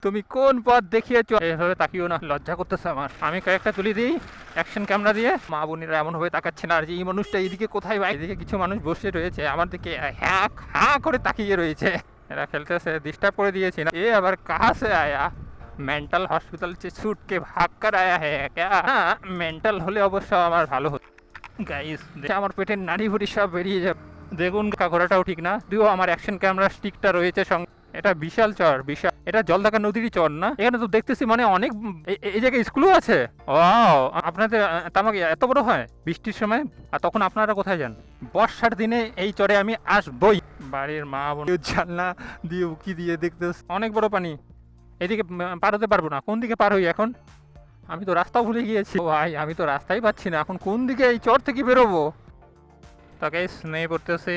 তুমি কোন পথ দেখিয়েছো? এভাবে তাকিও না, লজ্জা করতেছে আমার। আমি কয়েকটা তুলে দিই অ্যাকশন ক্যামেরা দিয়ে। মা বোনেরা এমন ভাবে তাকাচ্ছে না, আর যে এই মানুষটা এইদিকে কোথায় ভাই? এদিকে কিছু মানুষ বসে রয়েছে আমার দিকে হ্যাঁ হ্যাঁ করে তাকিয়ে রয়েছে। এরা খেলতেছে, ডিস্টার্ব করে দিয়েছি না? এ আবার কাহা সে আয়া? মেন্টাল হসপিটাল से छूट के भाग कर आया है क्या? হ্যাঁ, মেন্টাল হলে অবশ্য আমার ভালো হতো। গাইস, আমার পেটের নাড়ি ভুড়ি সব বেরিয়ে যাবে। দেখুন ঘোরাটাও ঠিক না, যদিও আমার অ্যাকশন ক্যামেরা স্টিকটা রয়েছে সঙ্গে। এটা বিশাল চর, বিশাল। এটা জলঢাকা নদীরই চর না? এখানে তো দেখতেছি মানে অনেক এই জায়গায় স্কুলও আছে। ওয়াও, আপনাদের তামাকে এত বড় হয় বৃষ্টির সময়? আর তখন আপনারা কোথায় যান? বর্ষার দিনে এই চরে আমি আসবই। বাড়ির মা বোন জানলা দিয়ে উকি দিয়ে দেখতেছি অনেক বড় পানি। এদিকে পার হতে পারবো না, কোন দিকে পার হই এখন? আমি তো রাস্তা ভুলে গিয়েছি ভাই, আমি তো রাস্তাই পাচ্ছি না এখন, কোন দিকে এই চর থেকে বেরোবো? তো গাইস নেমে পড়তেছি।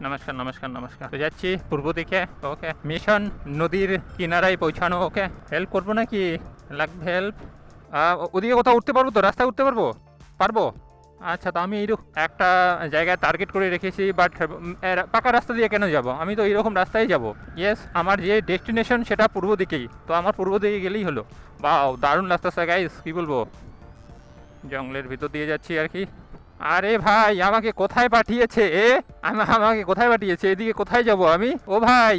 নমস্কার নমস্কার নমস্কার। তো যাচ্ছি পূর্ব দিকে। ওকে, মিশন নদীর কিনারায় পৌঁছানো। ওকে, হেল্প করবো নাকি? লাগবে হেল্প? ওদিকে কোথাও উঠতে পারবো তো? রাস্তায় উঠতে পারবো? পারবো। আচ্ছা, তো আমি এইরকম একটা জায়গায় টার্গেট করে রেখেছি, বাট পাকা রাস্তা দিয়ে কেন যাব? আমি তো এইরকম রাস্তায় যাব। ইয়েস, আমার যে ডেস্টিনেশন সেটা পূর্ব দিকেই, তো আমার পূর্ব দিকে গেলেই হলো। বাও, দারুণ লাগতেছে গাইস, কী বলবো। জঙ্গলের ভিতর দিয়ে যাচ্ছি আর কি। আরে ভাই, আমাকে কোথায় পাঠিয়েছে আমাকে কোথায় পাঠিয়েছে? এদিকে কোথায় যাব আমি? ও ভাই,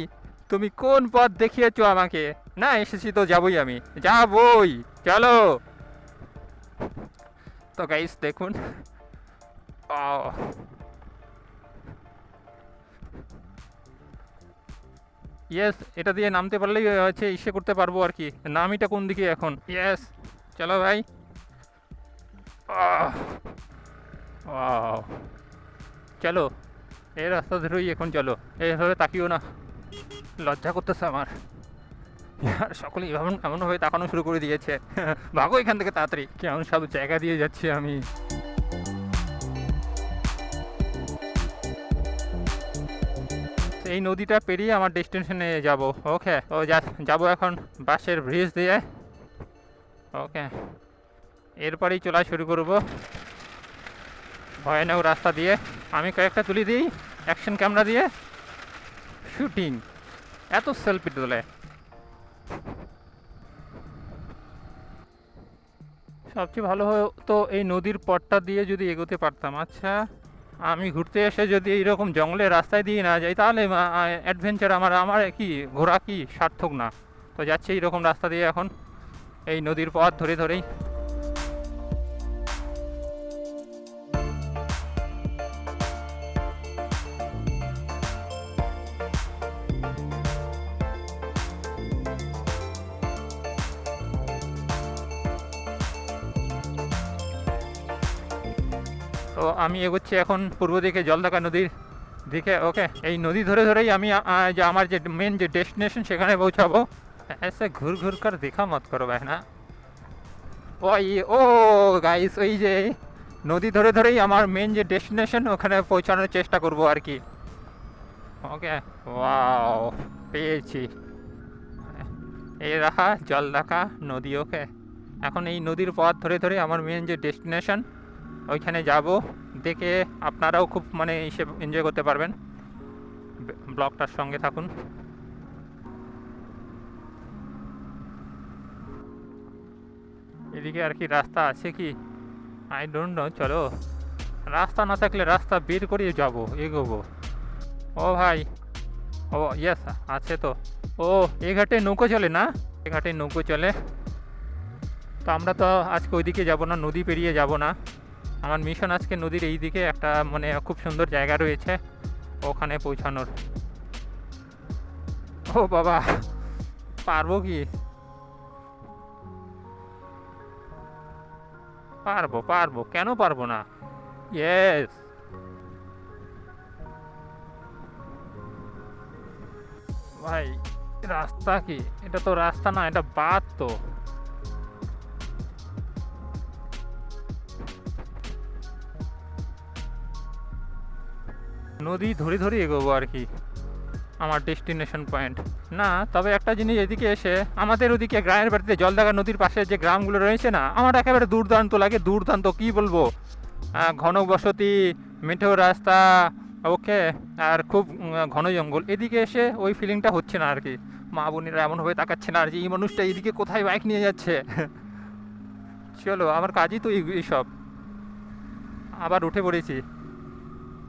তুমি কোন পথ দেখিয়েছো আমাকে? না, এসেছি তো যাবই, আমি যাবই, চলো। তো গাইস দেখুন, ইয়েস, এটা দিয়ে নামতে পারলেই হচ্ছে ইসে করতে পারবো আর কি। নামিটা কোন দিকে এখন? ইয়েস, চলো ভাই। চলো, এই রাস্তা ধরেই এখন চলো। এইভাবে তাকিও না, লজ্জা করতেছে আমার। আর সকলেই এমনভাবে তাকানো শুরু করে দিয়েছে। ভাগো এখান থেকে তাড়াতাড়ি, কেমন সব জায়গা দিয়ে যাচ্ছি আমি। এই নদীটা পেরিয়ে আমার ডেস্টিনেশনে যাব। ওকে, ও যাবো এখন বাসের ব্রিজ দিয়ে। ওকে, এরপরেই চলা শুরু করব ভয়ানক রাস্তা দিয়ে। আমি কয়েকটা তুলে দিই অ্যাকশন ক্যামেরা দিয়ে। শুটিং, এত সেলফি তোলে। সবচেয়ে ভালো তো এই নদীর পথটা দিয়ে যদি এগোতে পারতাম। আচ্ছা, আমি ঘুরতে এসে যদি এইরকম জঙ্গলের রাস্তায় দিয়ে না যাই, তাহলে অ্যাডভেঞ্চার আমার কি ঘোরা কি সার্থক না? তো যাচ্ছি এইরকম রাস্তা দিয়ে এখন, এই নদীর পথ ধরে ধরেই। তো আমি এগোচ্ছি এখন পূর্ব দিকে জলঢাকা নদীর দিকে। ওকে, এই নদী ধরে ধরেই আমি যে আমার যে মেন যে ডেস্টিনেশন সেখানে পৌঁছাবো। এসে ঘুর ঘুর কর দেখা মত করো ভাই না। ওই ও গাইস, ওই যে নদী ধরে ধরেই আমার মেন যে ডেস্টিনেশন ওখানে পৌঁছানোর চেষ্টা করব আর কি। ওকে, ওয়াও, পেয়েছি। এই রাখা জলঢাকা নদী। ওকে, এখন এই নদীর পথ ধরে ধরে আমার মেন যে ডেস্টিনেশন ওইখানে যাব। দেখে আপনারাও খুব মানে হিসেব এনজয় করতে পারবেন। ব্লগটার সঙ্গে থাকুন। এদিকে আর কি রাস্তা আছে কি? I don't know. চলো, রাস্তা না থাকলে রাস্তা বের করে যাবো, এগোবো। ও ভাই, ও ইয়েস, আছে তো। ও, এ ঘাটে নৌকো চলে না? এ ঘাটে নৌকো চলে। তো আমরা তো আজকে ওইদিকে যাব না, নদী পেরিয়ে যাব না। আমার মিশন আজকে নদীর এই দিকে একটা মানে খুব সুন্দর জায়গা রয়েছে ওখানে পৌঁছানোর। ও বাবা, পারবো কি? পারবো পারবো, কেন পারবো না? ইয়েস। ভাই, রাস্তা কি? এটা তো রাস্তা না, এটা বাঁধ তো। নদী ধরে ধরে এগোবো আর কি আমার ডেস্টিনেশন পয়েন্ট। না, তবে একটা জিনিস, এদিকে এসে আমাদের ওদিকে গ্রামের বাড়িতে জলঢাকা নদীর পাশে যে গ্রামগুলো রয়েছে না, আমার একেবারে দুর্দান্ত লাগে। দুর্দান্ত কি বলবো, ঘন বসতি, মেঠো রাস্তা। ওকে, আর খুব ঘন জঙ্গল। এদিকে এসে ওই ফিলিংটা হচ্ছে না আর কি। মা বোনেরা এমনভাবে তাকাচ্ছে না আর যে এই মানুষটা এদিকে কোথায় বাইক নিয়ে যাচ্ছে। চলো, আমার কাজই তো এইসব। আবার উঠে পড়েছি।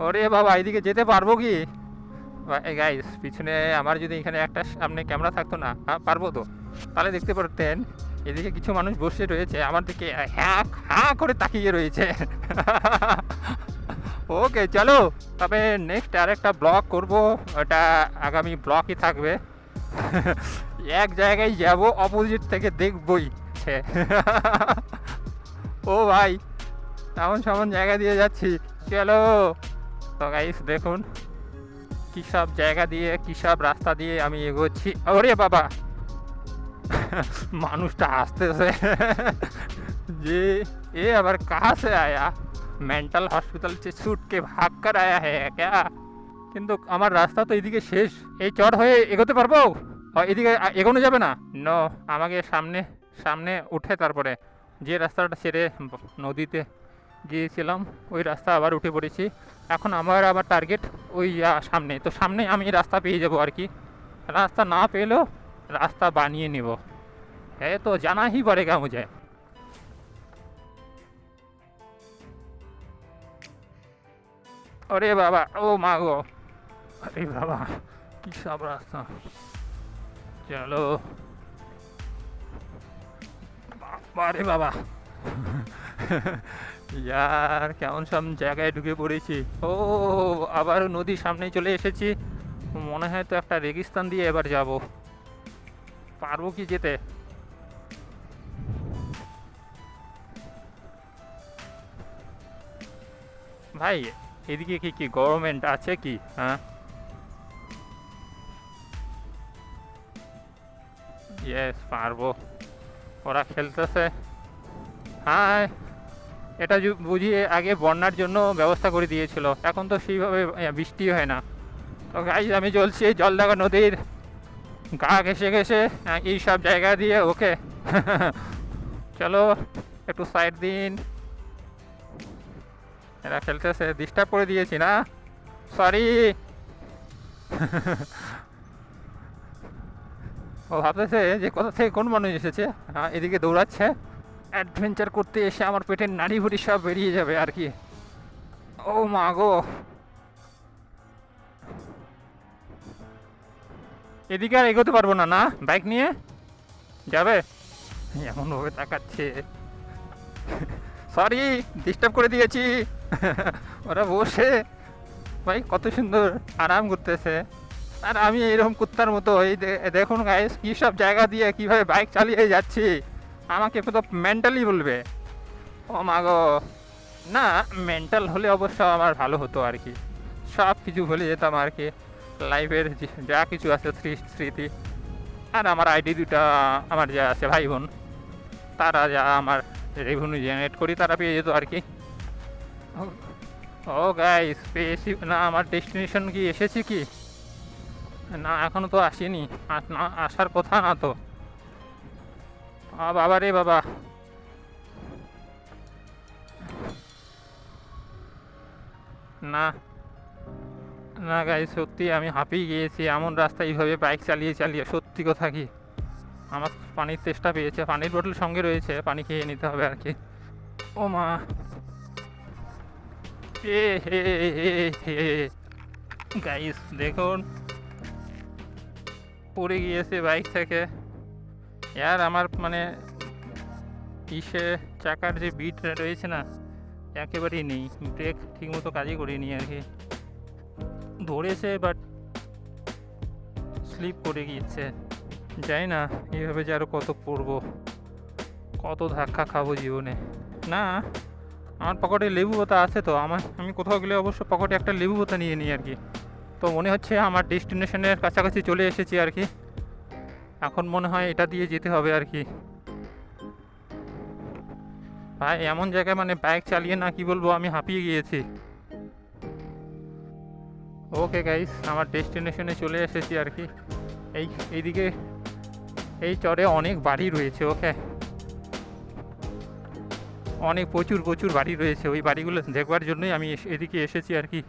ওরে বাবা, এদিকে যেতে পারবো কি? গাইস, পিছনে আমার যদি এখানে একটা সামনে ক্যামেরা থাকতো না, পারবো তো, তাহলে দেখতে পারতেন এদিকে কিছু মানুষ বসে রয়েছে আমার দিকে হ্যাঁ হ্যাঁ করে তাকিয়ে রয়েছে। ওকে চলো, তবে নেক্সট আরেকটা ব্লগ করব, ওটা আগামী ব্লগই থাকবে। এক জায়গায় যাব, অপোজিট থেকে দেখবই। ও ভাই, এমন সেমন জায়গা দিয়ে যাচ্ছি। চলো তো গাইস, দেখুন কী সব জায়গা দিয়ে, কী সব রাস্তা দিয়ে আমি এগোচ্ছি। ওরে বাবা, মানুষটা আসতেছে যে এ আবার কাহা সে আয়া, মেন্টাল হসপিটাল से छूट के भाग कर आया है क्या? কিন্তু আমার রাস্তা তো এদিকে শেষ, এই চর হয়ে এগোতে পারবো? এদিকে এগোনো যাবে না? নো, আমাকে সামনে সামনে উঠে তারপরে যে রাস্তাটা ছেড়ে নদীতে গিয়েছিলাম ওই রাস্তা আবার উঠে পড়েছি। এখন আমার আবার টার্গেট ওই সামনে, তো সামনে আমি রাস্তা পেয়ে যাবো আর কি। রাস্তা না পেলেও রাস্তা বানিয়ে নেব, है तो जाना ही पड़ेगा मुझे। अरे बाबा, ओ मागो, अरे बाबा की सब रास्ता। चलो, আরে বাবা, ইয়ার কেমন সব জায়গায় ঢুকে পড়েছি। ও আবার নদীর সামনে চলে এসেছি, মনে হয় তো একটা রেগিস্তান দিয়ে এবার যাব। পারবো কি যেতে? ভাই এদিকে কি কি গভর্নমেন্ট আছে কি? হ্যাঁ, ইয়েস পারবো, ওরা খেলতেছে। হ্যাঁ, এটা বুঝিয়ে আগে বন্যার জন্য ব্যবস্থা করে দিয়েছিল, এখন তো সেইভাবে বৃষ্টি হয় না। তো গাইজ আমি চলছি জলঢাকা নদীর গা ঘেসে ঘেসে এই সব জায়গা দিয়ে। ওকে চলো একটু সাইড দিন, এরা খেলতেছে, ডিস্টার্ব করে দিয়েছি না? সরি। ও ভাবতেছে যে কোথা থেকে কোন মানুষ এসেছে, এদিকে দৌড়াচ্ছে। অ্যাডভেঞ্চার করতে এসে আমার পেটের নাড়ি ভুড়ি সব বেরিয়ে যাবে আর কি। ও মা গো, এদিকে আর এগোতে পারবো না, না বাইক নিয়ে যাবে? এমনভাবে তাকাচ্ছে, সরি ডিস্টার্ব করে দিয়েছি। ওরা বসে ভাই কত সুন্দর আরাম করতেছে, আর আমি এরকম কুত্তার মতো এই দেখুন গাইস কী সব জায়গা দিয়ে কীভাবে বাইক চালিয়ে যাচ্ছি। আমাকে তো মেন্টালি বলবে। ও মা গো, না মেন্টাল হলে অবশ্য আমার ভালো হতো আর কি, সব কিছু ভুলে যেতাম আর কি, লাইফের যা কিছু আছে স্মৃতি। আর আমার আইডি দুটা আমার যা আছে ভাই বোন, তারা যা আমার রেভিনিউ জেনারেট করি তারা পেয়ে যেত আর কি। ও গাইস পেয়েছি না, আমার ডেস্টিনেশন কি এসেছি কি না? এখনও তো আসিনি, না আসার কথা না তো। বাবা রে বাবা, না না গাইস, সত্যি আমি হাঁপিয়ে গিয়েছি এমন রাস্তা এইভাবে বাইক চালিয়ে চালিয়ে। সত্যি কথা কি, আমার পানির তেষ্টা পেয়েছে, পানির বোতল সঙ্গে রয়েছে, পানি খেয়ে নিতে হবে আর কি। ও মা, এ হে হে হে গাইস দেখুন পড়ে গিয়েছে বাইক থেকে। আর আমার মানে ইসে চাকার যে বিট রয়েছে না, একেবারেই নেই, ব্রেক ঠিকমতো কাজই করিনি আর কি। ধরেছে বাট স্লিপ করে গিয়েছে। যাই না, এইভাবে যে আরও কত পড়বো, কত ধাক্কা খাবো জীবনে। না আমার পকেটে লেবু পাতা আছে তো, আমি কোথাও গেলে অবশ্য পকেটে একটা লেবু পাতা নিয়ে নিই আর কি। তো মনে হচ্ছে আমার ডেস্টিনেশনের কাছাকাছি চলে এসেছি আর কি। এখন মনে হয় এটা দিয়ে যেতে হবে আর কি। ভাই এমন জায়গায় মানে বাইক চালিয়ে না কি বলবো, আমি হাঁপিয়ে গিয়েছি। ওকে গাইস, আমার ডেস্টিনেশনে চলে এসেছি আর কি। এইদিকে এই চরে অনেক বাড়ি রয়েছে। ওকে, অনেক প্রচুর প্রচুর বাড়ি রয়েছে, ওই বাড়িগুলো দেখবার জন্যই আমি এদিকে এসেছি আর কি।